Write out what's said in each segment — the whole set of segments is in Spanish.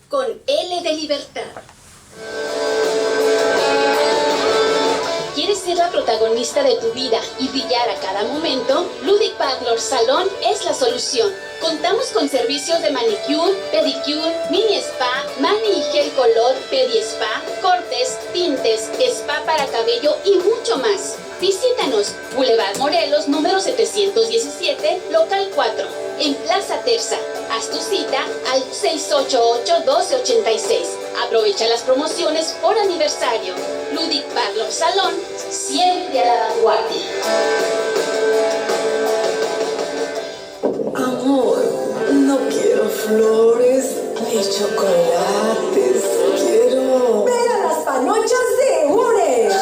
con L de libertad. ¿Quieres ser la protagonista de tu vida y brillar a cada momento? Ludic Parlor Salón es la solución. Contamos con servicios de manicure, pedicure, mini spa, mani y gel color, pedi spa, cortes, tintes, spa para cabello y mucho más. Visítanos, Boulevard Morelos, número 717, local 4, en Plaza Terza. Haz tu cita al 688-1286. Aprovecha las promociones por aniversario. Ludic Parlor Salón, siempre a la vanguardia. Amor, no quiero flores ni chocolates. Quiero ver a las panochas de Ures.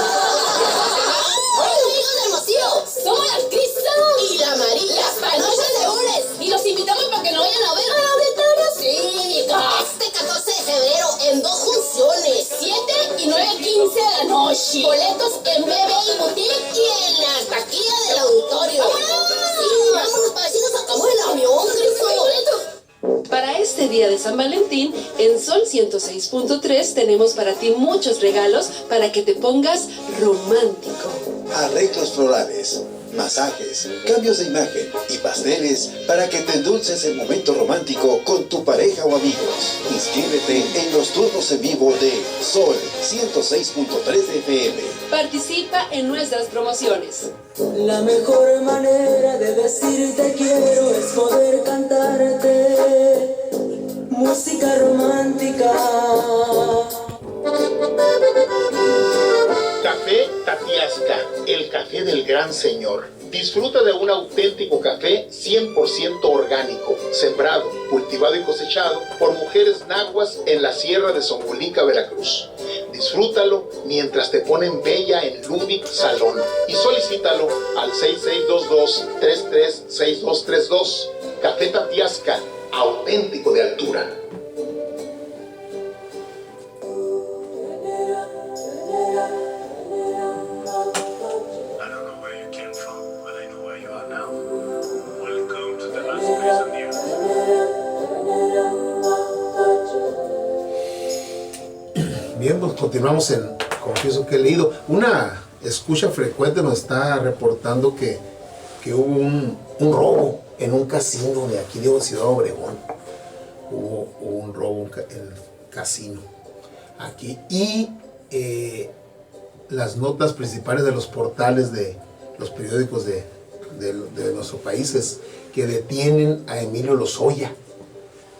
¡Hola, amigos de Hermosillo! Somos las Cristal y la María, las panochas de Ures. Y los invitamos para que no vayan a ver a la de Tarasínica. Este 14 de febrero en 2 funciones, 7 y 9:15 de la noche. Boletos en BB y Boutique y en la taquilla del auditorio. Sí, vámonos para decir nos sacamos el avión, Cristo. Para este día de San Valentín, en Sol 106.3 tenemos para ti muchos regalos para que te pongas romántico. Arreglos florales, masajes, cambios de imagen y pasteles para que te endulces el momento romántico con tu pareja o amigos. Inscríbete en los turnos en vivo de Sol 106.3 FM. Participa en nuestras promociones. La mejor manera de decirte quiero es poder cantarte música romántica. Café Tatiasca, el café del gran señor. Disfruta de un auténtico café 100% orgánico, sembrado, cultivado y cosechado por mujeres nahuas en la sierra de Zongolica, Veracruz. Disfrútalo mientras te ponen bella en Ludic Salón y solicítalo al 6622-336232. Café Tatiasca, auténtico de altura. Bien, pues continuamos en Confieso que he leído. Una escucha frecuente nos está reportando que hubo un robo en un casino de aquí de Ciudad Obregón. Hubo un robo en el casino aquí. Y las notas principales de los portales de los periódicos de nuestro país es que detienen a Emilio Lozoya.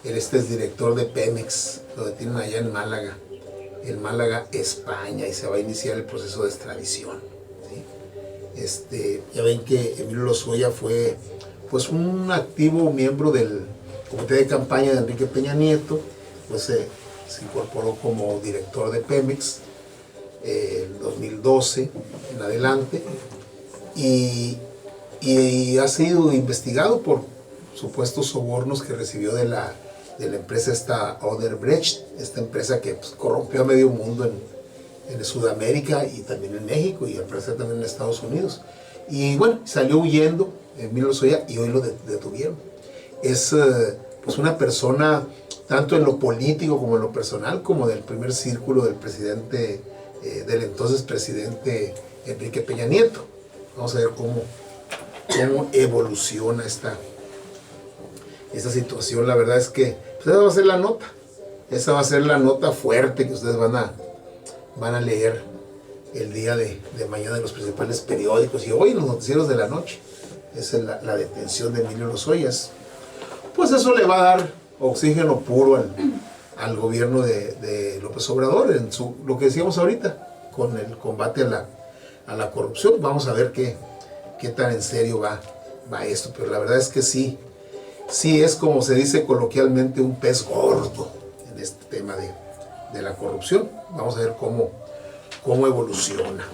Él es director de Pemex. Lo detienen allá en Málaga, España, y se va a iniciar el proceso de extradición, ¿sí? Ya ven que Emilio Lozoya fue pues un activo miembro del comité de campaña de Enrique Peña Nieto, pues se incorporó como director de Pemex en 2012 en adelante, y ha sido investigado por supuestos sobornos que recibió de la empresa esta Odebrecht, esta empresa que pues, corrompió a medio mundo en Sudamérica y también en México, y al parecer también en Estados Unidos. Y bueno, salió huyendo Emilio Lozoya y hoy lo detuvieron. Es pues una persona, tanto en lo político como en lo personal, como del primer círculo del presidente, del entonces presidente Enrique Peña Nieto. Vamos a ver cómo evoluciona esta situación. La verdad es que pues esa va a ser la nota. Esa va a ser la nota fuerte que ustedes van a leer el día de mañana en los principales periódicos y hoy en los noticieros de la noche. Esa es la detención de Emilio Lozoya. Pues eso le va a dar oxígeno puro al gobierno de López Obrador, en lo que decíamos ahorita, con el combate a la corrupción. Vamos a ver qué tan en serio va esto, pero la verdad es que sí es, como se dice coloquialmente, un pez gordo en este tema de la corrupción. Vamos a ver cómo evoluciona.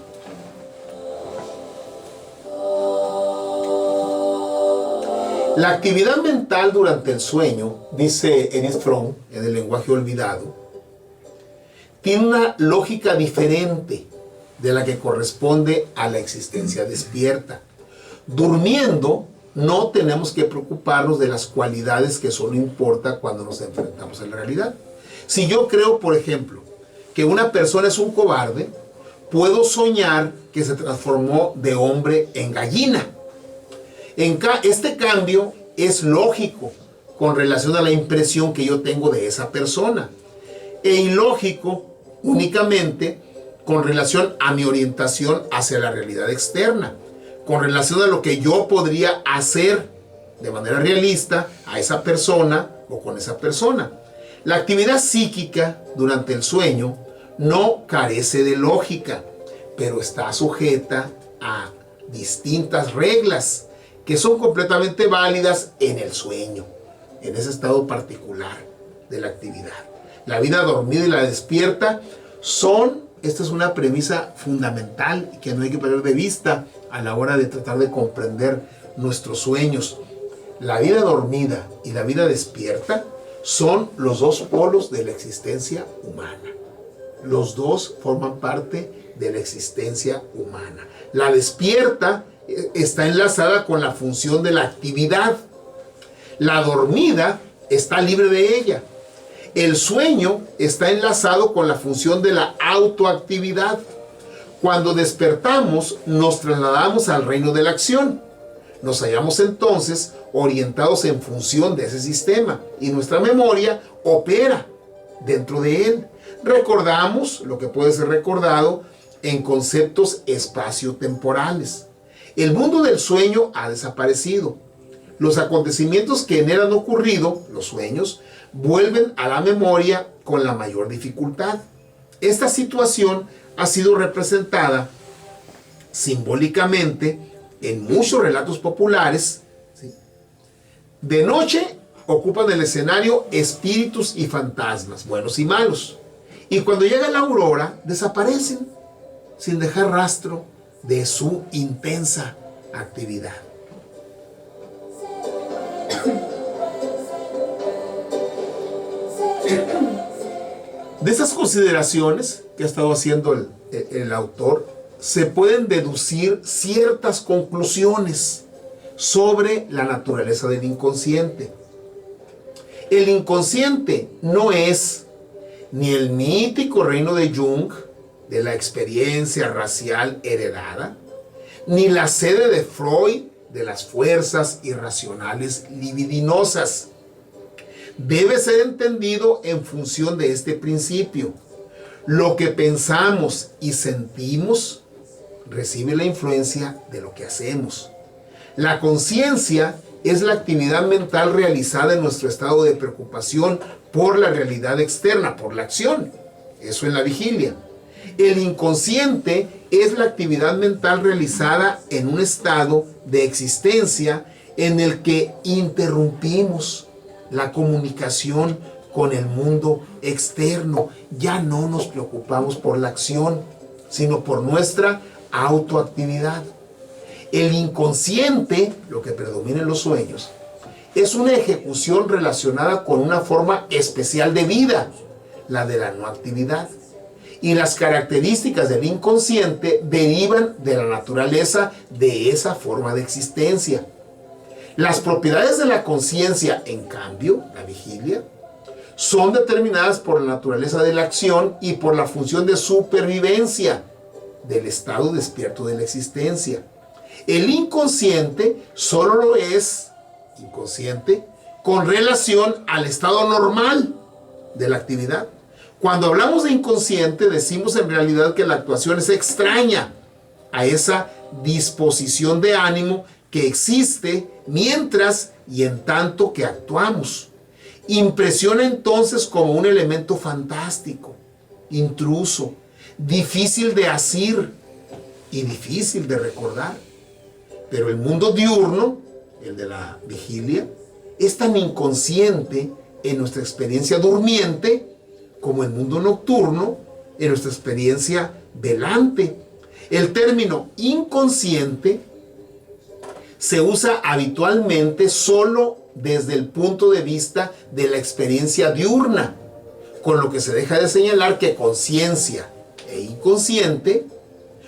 La actividad mental durante el sueño, dice Erich Fromm en El lenguaje olvidado, tiene una lógica diferente de la que corresponde a la existencia despierta. Durmiendo, no tenemos que preocuparnos de las cualidades que solo importa cuando nos enfrentamos a la realidad. Si yo creo, por ejemplo, que una persona es un cobarde, puedo soñar que se transformó de hombre en gallina. Este cambio es lógico con relación a la impresión que yo tengo de esa persona, e ilógico únicamente con relación a mi orientación hacia la realidad externa, con relación a lo que yo podría hacer de manera realista a esa persona o con esa persona. La actividad psíquica durante el sueño no carece de lógica, pero está sujeta a distintas reglas que son completamente válidas en el sueño, en ese estado particular de la actividad. La vida dormida y la despierta esta es una premisa fundamental que no hay que perder de vista a la hora de tratar de comprender nuestros sueños. La vida dormida y la vida despierta son los dos polos de la existencia humana. Los dos forman parte de la existencia humana. La despierta está enlazada con la función de la actividad. La dormida está libre de ella. El sueño está enlazado con la función de la autoactividad. Cuando despertamos, nos trasladamos al reino de la acción. Nos hallamos entonces orientados en función de ese sistema y nuestra memoria opera dentro de él. Recordamos lo que puede ser recordado en conceptos espaciotemporales. El mundo del sueño ha desaparecido. Los acontecimientos que en él han ocurrido, los sueños, vuelven a la memoria con la mayor dificultad. Esta situación ha sido representada simbólicamente en muchos relatos populares. ¿Sí? De noche ocupan el escenario espíritus y fantasmas, buenos y malos. Y cuando llega la aurora, desaparecen sin dejar rastro de su intensa actividad. De estas consideraciones que ha estado haciendo el autor, se pueden deducir ciertas conclusiones sobre la naturaleza del inconsciente. El inconsciente no es ni el mítico reino de Jung, de la experiencia racial heredada, ni la sede de Freud de las fuerzas irracionales libidinosas. Debe ser entendido en función de este principio. Lo que pensamos y sentimos recibe la influencia de lo que hacemos. La conciencia es la actividad mental realizada en nuestro estado de preocupación por la realidad externa, por la acción. Eso en la vigilia. El inconsciente es la actividad mental realizada en un estado de existencia en el que interrumpimos la comunicación con el mundo externo. Ya no nos preocupamos por la acción, sino por nuestra autoactividad. El inconsciente, lo que predomina en los sueños, es una ejecución relacionada con una forma especial de vida, la de la no actividad. Y las características del inconsciente derivan de la naturaleza de esa forma de existencia. Las propiedades de la conciencia, en cambio, la vigilia, son determinadas por la naturaleza de la acción y por la función de supervivencia del estado despierto de la existencia. El inconsciente solo lo es inconsciente con relación al estado normal de la actividad. Cuando hablamos de inconsciente, decimos en realidad que la actuación es extraña a esa disposición de ánimo que existe mientras y en tanto que actuamos. Impresiona entonces como un elemento fantástico, intruso, difícil de asir y difícil de recordar. Pero el mundo diurno, el de la vigilia, es tan inconsciente en nuestra experiencia durmiente como el mundo nocturno en nuestra experiencia velante. El término inconsciente se usa habitualmente solo desde el punto de vista de la experiencia diurna, con lo que se deja de señalar que conciencia e inconsciente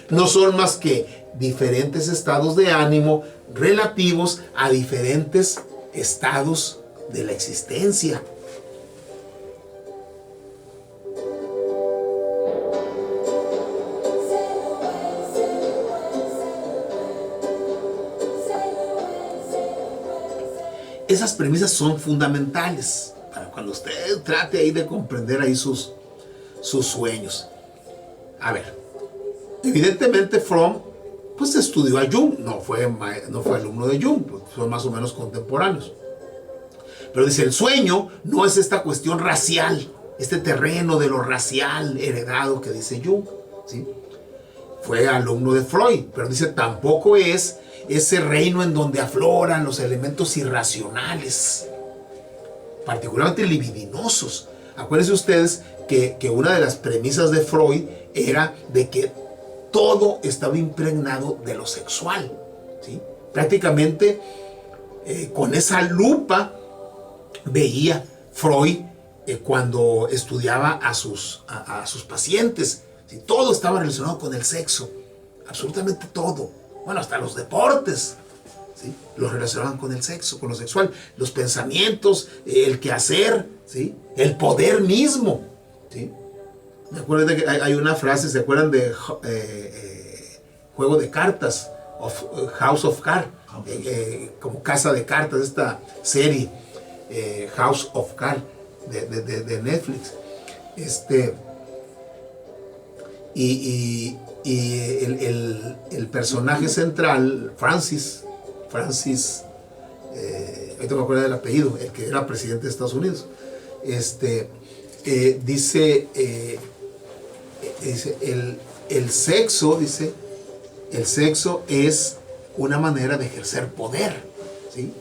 no son más que diferentes estados de ánimo relativos a diferentes estados de la existencia. esas premisas son fundamentales para cuando usted trate ahí de comprender ahí sus sueños. A ver, evidentemente Fromm pues estudió a Jung, no fue alumno de Jung, pues son más o menos contemporáneos. Pero dice, el sueño no es esta cuestión racial, este terreno de lo racial heredado que dice Jung, ¿sí? Fue alumno de Freud, pero dice, tampoco es ese reino en donde afloran los elementos irracionales, particularmente libidinosos. Acuérdense ustedes que una de las premisas de Freud era de que todo estaba impregnado de lo sexual, ¿sí? Prácticamente con esa lupa veía Freud cuando estudiaba a sus pacientes, ¿sí? Todo estaba relacionado con el sexo, absolutamente todo. Bueno, hasta los deportes, ¿sí? Los relacionaban con el sexo, con lo sexual, los pensamientos, el quehacer, ¿sí? El poder mismo, ¿sí? Me acuerdo de que hay una frase, ¿se acuerdan de Juego de Cartas? House of Cards, como Casa de Cartas, esta serie House of Cards de Netflix. Y el personaje central, Francis, ahorita me acuerdo del apellido, el que era presidente de Estados Unidos, dice el sexo, dice, el sexo es una manera de ejercer poder, ¿sí?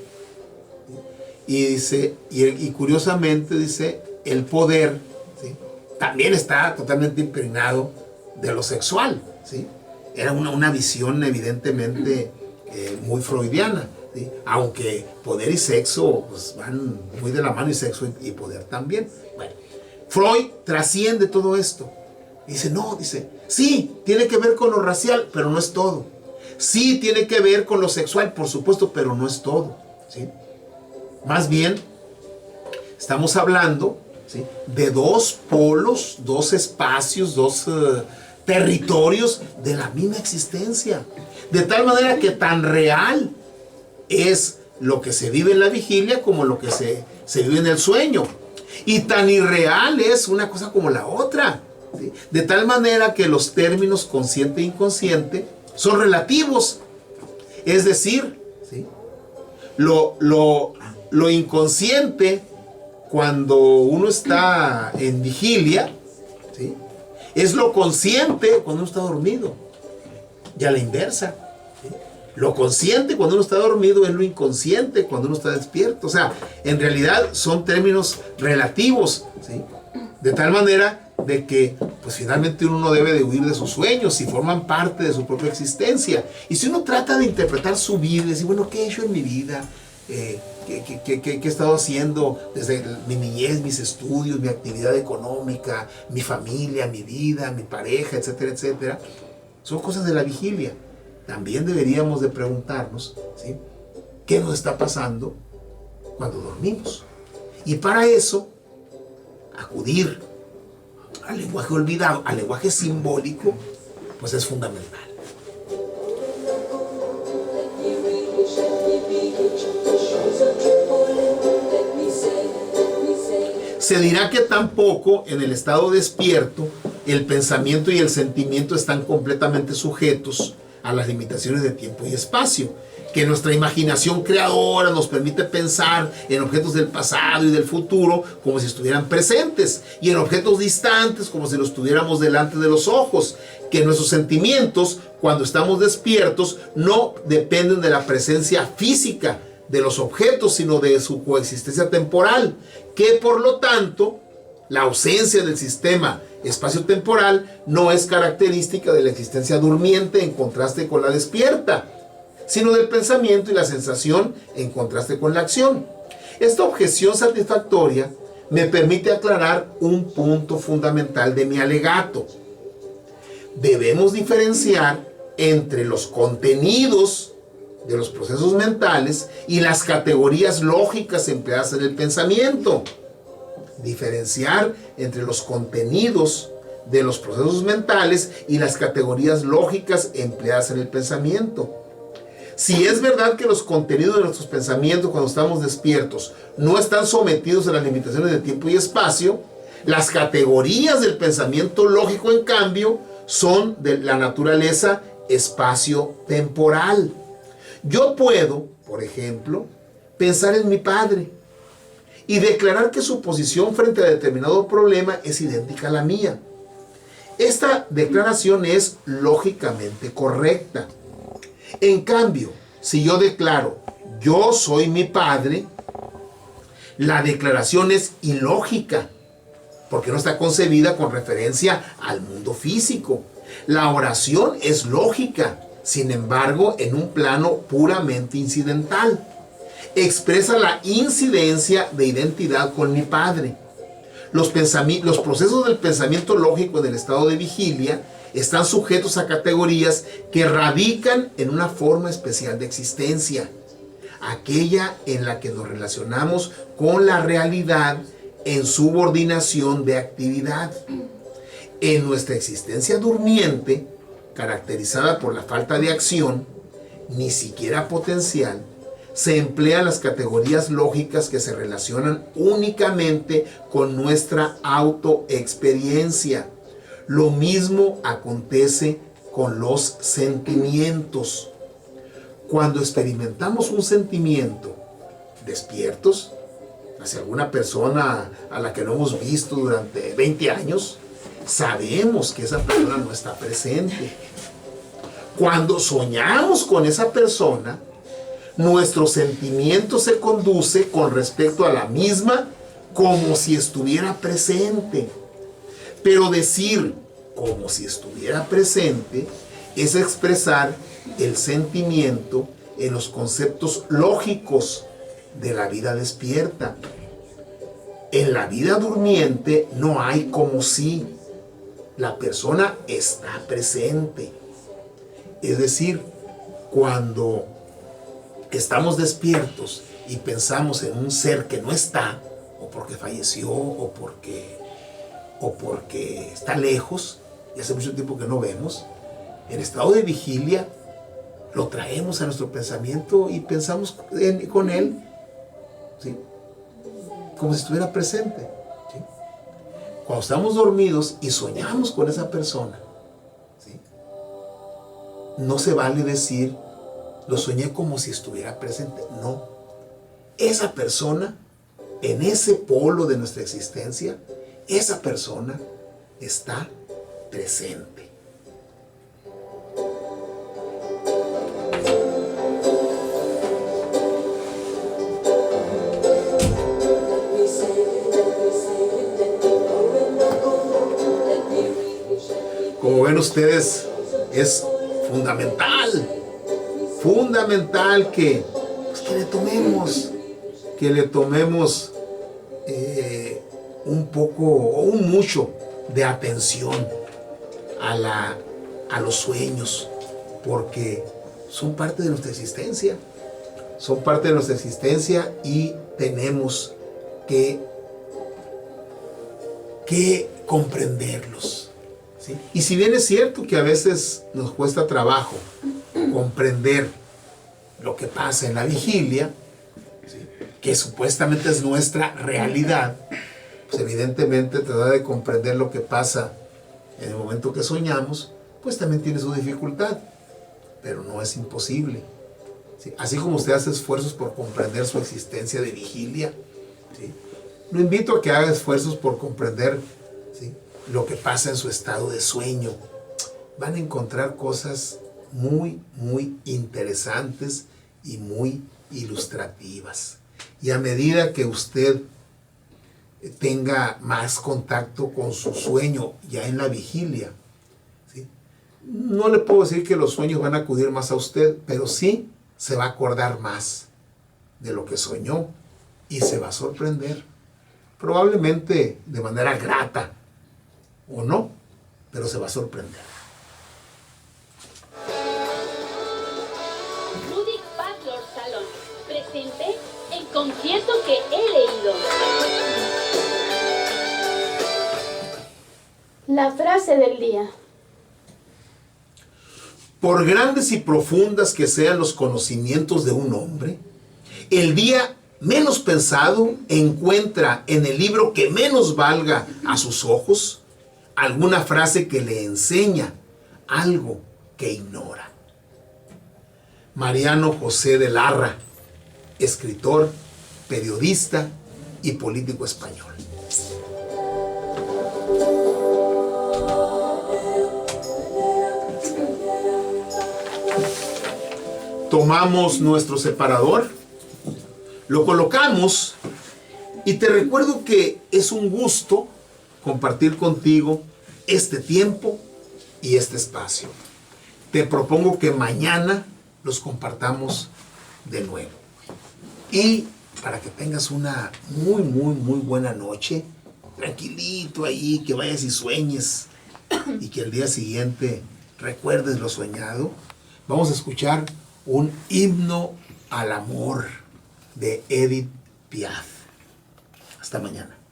Y dice, y curiosamente dice, el poder, ¿sí? También está totalmente impregnado de lo sexual, ¿sí? Era una visión evidentemente muy freudiana, ¿sí? Aunque poder y sexo pues, van muy de la mano, y sexo y poder también. Bueno, Freud trasciende todo esto. Dice, no, dice, sí, tiene que ver con lo racial, pero no es todo. Sí, tiene que ver con lo sexual, por supuesto, pero no es todo, ¿sí? Más bien, estamos hablando, ¿sí? De dos polos, dos espacios, dos territorios de la misma existencia. De tal manera que tan real es lo que se vive en la vigilia como lo que se vive en el sueño. Y tan irreal es una cosa como la otra, ¿sí? De tal manera que los términos consciente e inconsciente son relativos. Es decir, ¿sí? Lo inconsciente, cuando uno está en vigilia, ¿sí? Es lo consciente cuando uno está dormido. Y a la inversa, ¿sí? Lo consciente cuando uno está dormido es lo inconsciente cuando uno está despierto. O sea, en realidad son términos relativos, ¿sí? De tal manera de que pues finalmente uno no debe de huir de sus sueños, si forman parte de su propia existencia. Y si uno trata de interpretar su vida y decir, bueno, ¿qué he hecho en mi vida? ¿Qué he estado haciendo desde mi niñez, mis estudios, mi actividad económica, mi familia, mi vida, mi pareja, etcétera, etcétera? Son cosas de la vigilia. También deberíamos de preguntarnos, ¿sí? ¿Qué nos está pasando cuando dormimos? Y para eso, acudir al lenguaje olvidado, al lenguaje simbólico, pues es fundamental. Se dirá que tampoco en el estado despierto el pensamiento y el sentimiento están completamente sujetos a las limitaciones de tiempo y espacio, que nuestra imaginación creadora nos permite pensar en objetos del pasado y del futuro como si estuvieran presentes, y en objetos distantes como si los tuviéramos delante de los ojos, que nuestros sentimientos, cuando estamos despiertos, no dependen de la presencia física de los objetos, sino de su coexistencia temporal, que por lo tanto la ausencia del sistema espacio-temporal no es característica de la existencia durmiente en contraste con la despierta, sino del pensamiento y la sensación en contraste con la acción. Esta objeción satisfactoria me permite aclarar un punto fundamental de mi alegato. Debemos diferenciar entre los contenidos de los procesos mentales y las categorías lógicas empleadas en el pensamiento. Diferenciar entre los contenidos de los procesos mentales y las categorías lógicas empleadas en el pensamiento. Si es verdad que los contenidos de nuestros pensamientos cuando estamos despiertos no están sometidos a las limitaciones de tiempo y espacio, las categorías del pensamiento lógico, en cambio, son de la naturaleza espacio-temporal. Yo puedo, por ejemplo, pensar en mi padre y declarar que su posición frente a determinado problema es idéntica a la mía. Esta declaración es lógicamente correcta. En cambio, si yo declaro, yo soy mi padre, la declaración es ilógica, porque no está concebida con referencia al mundo físico. La oración es lógica, sin embargo, en un plano puramente incidental. Expresa la incidencia de identidad con mi padre. Los procesos del pensamiento lógico en el estado de vigilia están sujetos a categorías que radican en una forma especial de existencia, aquella en la que nos relacionamos con la realidad en subordinación de actividad. En nuestra existencia durmiente, caracterizada por la falta de acción, ni siquiera potencial, se emplean las categorías lógicas que se relacionan únicamente con nuestra autoexperiencia. Lo mismo acontece con los sentimientos. Cuando experimentamos un sentimiento despiertos, hacia alguna persona a la que no hemos visto durante 20 años, sabemos que esa persona no está presente. Cuando soñamos con esa persona, nuestro sentimiento se conduce con respecto a la misma como si estuviera presente. Pero decir como si estuviera presente es expresar el sentimiento en los conceptos lógicos de la vida despierta. En la vida durmiente no hay como si. La persona está presente. Es decir, cuando estamos despiertos y pensamos en un ser que no está, o porque falleció, o porque está lejos, y hace mucho tiempo que no vemos, en estado de vigilia lo traemos a nuestro pensamiento y pensamos con él, ¿sí?, como si estuviera presente, ¿sí? Cuando estamos dormidos y soñamos con esa persona, ¿sí?, no se vale decir, lo soñé como si estuviera presente. No. Esa persona, en ese polo de nuestra existencia, esa persona está presente. Como ven ustedes, es fundamental que le tomemos un poco o un mucho de atención a los sueños, porque son parte de nuestra existencia, y tenemos que comprenderlos, ¿sí? Y si bien es cierto que a veces nos cuesta trabajo comprender lo que pasa en la vigilia, ¿sí?, que supuestamente es nuestra realidad, pues evidentemente tratar de comprender lo que pasa en el momento que soñamos, pues también tiene su dificultad, pero no es imposible, ¿sí? Así como usted hace esfuerzos por comprender su existencia de vigilia, ¿sí?, lo invito a que haga esfuerzos por comprender, ¿sí?, lo que pasa en su estado de sueño. Van a encontrar cosas muy, muy interesantes y muy ilustrativas. Y a medida que usted tenga más contacto con su sueño ya en la vigilia, ¿sí?, no le puedo decir que los sueños van a acudir más a usted, pero sí se va a acordar más de lo que soñó y se va a sorprender. Probablemente de manera grata o no, pero se va a sorprender. Ludic Backlor Salón presente en Confieso que he leído. La frase del día. por grandes y profundas que sean los conocimientos de un hombre, el día menos pensado encuentra en el libro que menos valga a sus ojos alguna frase que le enseña algo que ignora. Mariano José de Larra, escritor, periodista y político español. Tomamos nuestro separador, lo colocamos y te recuerdo que es un gusto compartir contigo este tiempo y este espacio. Te propongo que mañana los compartamos de nuevo. Y para que tengas una muy buena noche, tranquilito ahí, que vayas y sueñes y que el día siguiente recuerdes lo soñado, vamos a escuchar un himno al amor de Edith Piaf. Hasta mañana.